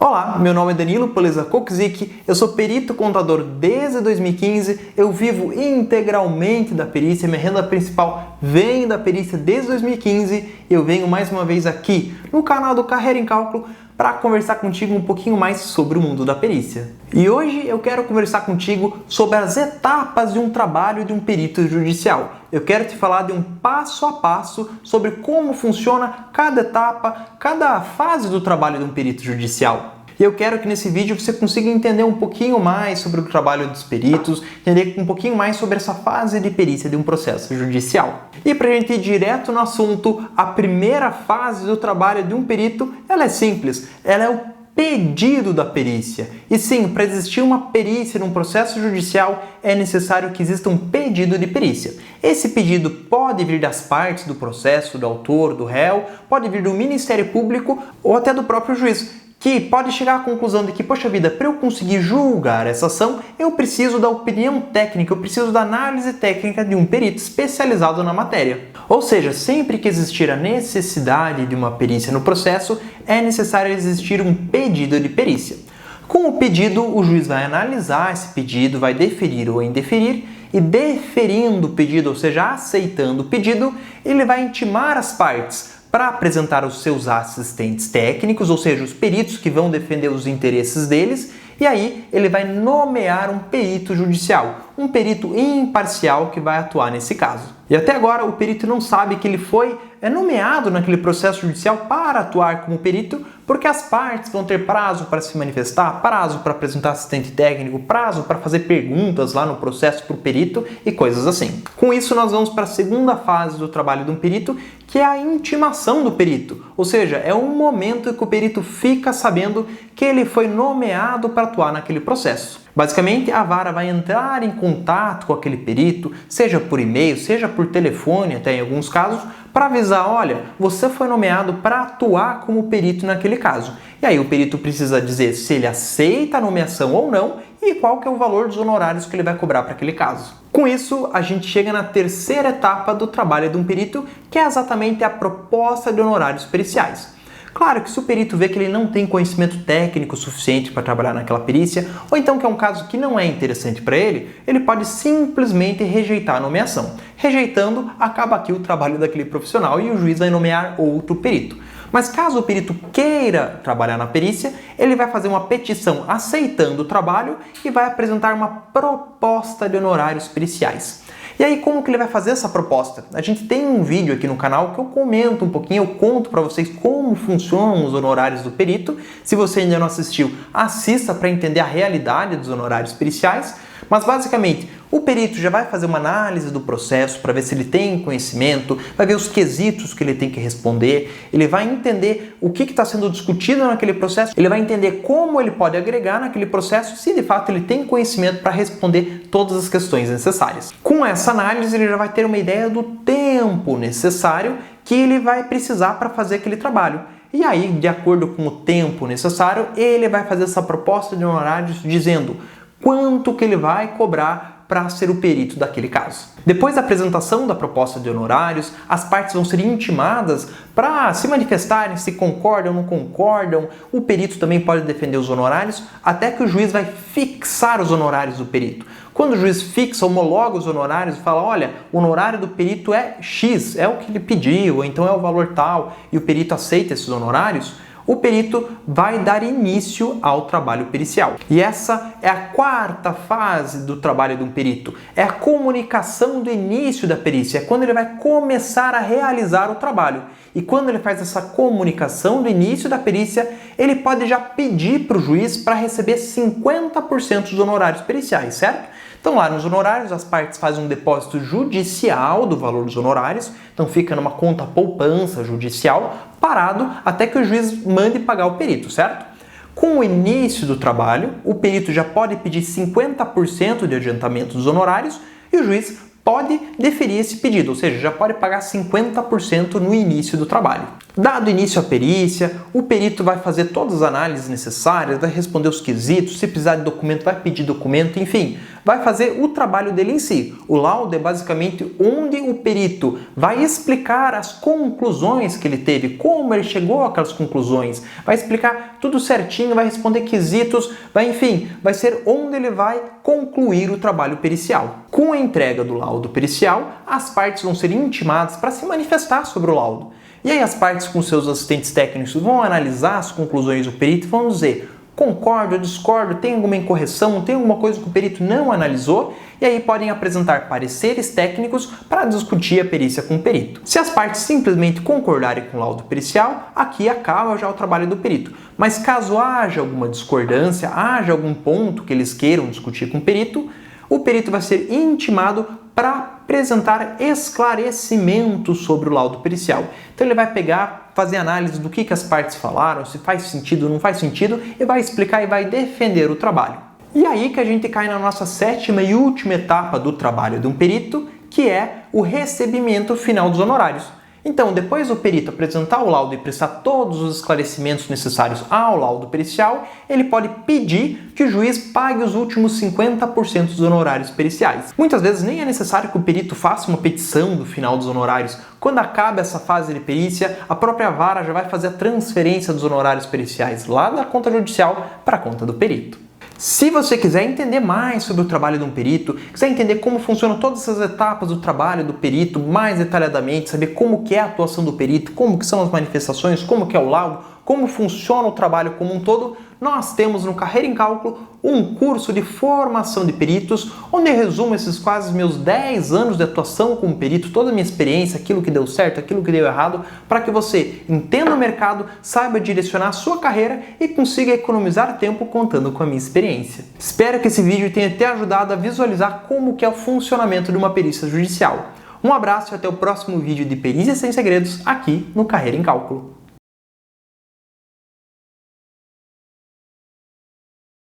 Olá, meu nome é Danilo Poleza Kokzik, eu sou perito contador desde 2015, eu vivo integralmente da perícia, minha renda principal vem da perícia desde 2015 e eu venho mais uma vez aqui no canal do Carreira em Cálculo para conversar contigo um pouquinho mais sobre o mundo da perícia. E hoje eu quero conversar contigo sobre as etapas de um trabalho de um perito judicial. Eu quero te falar de um passo a passo sobre como funciona cada etapa, cada fase do trabalho de um perito judicial. E eu quero que nesse vídeo você consiga entender um pouquinho mais sobre o trabalho dos peritos, entender um pouquinho mais sobre essa fase de perícia de um processo judicial. E para a gente ir direto no assunto, a primeira fase do trabalho de um perito, ela é simples, ela é o pedido da perícia. E sim, para existir uma perícia num processo judicial, é necessário que exista um pedido de perícia. Esse pedido pode vir das partes do processo, do autor, do réu, pode vir do Ministério Público ou até do próprio juiz, que pode chegar à conclusão de que, poxa vida, para eu conseguir julgar essa ação, eu preciso da opinião técnica, eu preciso da análise técnica de um perito especializado na matéria. Ou seja, sempre que existir a necessidade de uma perícia no processo, é necessário existir um pedido de perícia. Com o pedido, o juiz vai analisar esse pedido, vai deferir ou indeferir, e deferindo o pedido, ou seja, aceitando o pedido, ele vai intimar as partes para apresentar os seus assistentes técnicos, ou seja, os peritos que vão defender os interesses deles, e aí ele vai nomear um perito judicial, um perito imparcial que vai atuar nesse caso. E até agora o perito não sabe que ele foi nomeado naquele processo judicial para atuar como perito, porque as partes vão ter prazo para se manifestar, prazo para apresentar assistente técnico, prazo para fazer perguntas lá no processo para o perito e coisas assim. Com isso nós vamos para a segunda fase do trabalho de um perito, que é a intimação do perito, ou seja, é um momento que o perito fica sabendo que ele foi nomeado para atuar naquele processo. Basicamente, a vara vai entrar em contato com aquele perito, seja por e-mail, seja por telefone, até em alguns casos, para avisar, olha, você foi nomeado para atuar como perito naquele caso. E aí o perito precisa dizer se ele aceita a nomeação ou não e qual que é o valor dos honorários que ele vai cobrar para aquele caso. Com isso, a gente chega na terceira etapa do trabalho de um perito, que é exatamente a proposta de honorários periciais. Claro que se o perito vê que ele não tem conhecimento técnico suficiente para trabalhar naquela perícia, ou então que é um caso que não é interessante para ele, ele pode simplesmente rejeitar a nomeação. Rejeitando, acaba aqui o trabalho daquele profissional e o juiz vai nomear outro perito. Mas caso o perito queira trabalhar na perícia, ele vai fazer uma petição aceitando o trabalho e vai apresentar uma proposta de honorários periciais. E aí, como que ele vai fazer essa proposta? A gente tem um vídeo aqui no canal que eu comento um pouquinho, eu conto para vocês como funcionam os honorários do perito. Se você ainda não assistiu, assista para entender a realidade dos honorários periciais. Mas basicamente, o perito já vai fazer uma análise do processo para ver se ele tem conhecimento, vai ver os quesitos que ele tem que responder, ele vai entender o que está sendo discutido naquele processo, ele vai entender como ele pode agregar naquele processo, se de fato ele tem conhecimento para responder todas as questões necessárias. Com essa análise, ele já vai ter uma ideia do tempo necessário que ele vai precisar para fazer aquele trabalho. E aí, de acordo com o tempo necessário, ele vai fazer essa proposta de honorários dizendo quanto que ele vai cobrar para ser o perito daquele caso. Depois da apresentação da proposta de honorários, as partes vão ser intimadas para se manifestarem se concordam ou não concordam. O perito também pode defender os honorários, até que o juiz vai fixar os honorários do perito. Quando o juiz fixa, homologa os honorários e fala, olha, o honorário do perito é X, é o que ele pediu, ou então é o valor tal, e o perito aceita esses honorários, o perito vai dar início ao trabalho pericial. E essa é a quarta fase do trabalho de um perito. É a comunicação do início da perícia, é quando ele vai começar a realizar o trabalho. E quando ele faz essa comunicação do início da perícia, ele pode já pedir para o juiz para receber 50% dos honorários periciais, certo? Então lá nos honorários as partes fazem um depósito judicial do valor dos honorários, então fica numa conta poupança judicial parado até que o juiz mande pagar o perito, certo? Com o início do trabalho, o perito já pode pedir 50% de adiantamento dos honorários e o juiz pode deferir esse pedido, ou seja, já pode pagar 50% no início do trabalho. Dado início à perícia, o perito vai fazer todas as análises necessárias, vai responder os quesitos, se precisar de documento, vai pedir documento, enfim, vai fazer o trabalho dele em si. O laudo é basicamente onde o perito vai explicar as conclusões que ele teve, como ele chegou àquelas conclusões, vai explicar tudo certinho, vai responder quesitos, vai ser onde ele vai concluir o trabalho pericial. Com a entrega do laudo pericial, as partes vão ser intimadas para se manifestar sobre o laudo. E aí as partes com seus assistentes técnicos vão analisar as conclusões do perito e vão dizer: concordo, eu discordo, tem alguma incorreção, tem alguma coisa que o perito não analisou, e aí podem apresentar pareceres técnicos para discutir a perícia com o perito. Se as partes simplesmente concordarem com o laudo pericial, aqui acaba já o trabalho do perito. Mas caso haja alguma discordância, haja algum ponto que eles queiram discutir com o perito vai ser intimado para apresentar esclarecimentos sobre o laudo pericial. Então ele vai pegar, fazer análise do que as partes falaram, se faz sentido ou não faz sentido, e vai explicar e vai defender o trabalho. E aí que a gente cai na nossa sétima e última etapa do trabalho de um perito, que é o recebimento final dos honorários. Então, depois do perito apresentar o laudo e prestar todos os esclarecimentos necessários ao laudo pericial, ele pode pedir que o juiz pague os últimos 50% dos honorários periciais. Muitas vezes nem é necessário que o perito faça uma petição do final dos honorários. Quando acaba essa fase de perícia, a própria vara já vai fazer a transferência dos honorários periciais lá da conta judicial para a conta do perito. Se você quiser entender mais sobre o trabalho de um perito, quiser entender como funcionam todas essas etapas do trabalho do perito mais detalhadamente, saber como que é a atuação do perito, como que são as manifestações, como que é o laudo, como funciona o trabalho como um todo, nós temos no Carreira em Cálculo um curso de formação de peritos, onde eu resumo esses quase meus 10 anos de atuação como perito, toda a minha experiência, aquilo que deu certo, aquilo que deu errado, para que você entenda o mercado, saiba direcionar a sua carreira e consiga economizar tempo contando com a minha experiência. Espero que esse vídeo tenha te ajudado a visualizar como que é o funcionamento de uma perícia judicial. Um abraço e até o próximo vídeo de Perícia Sem Segredos aqui no Carreira em Cálculo.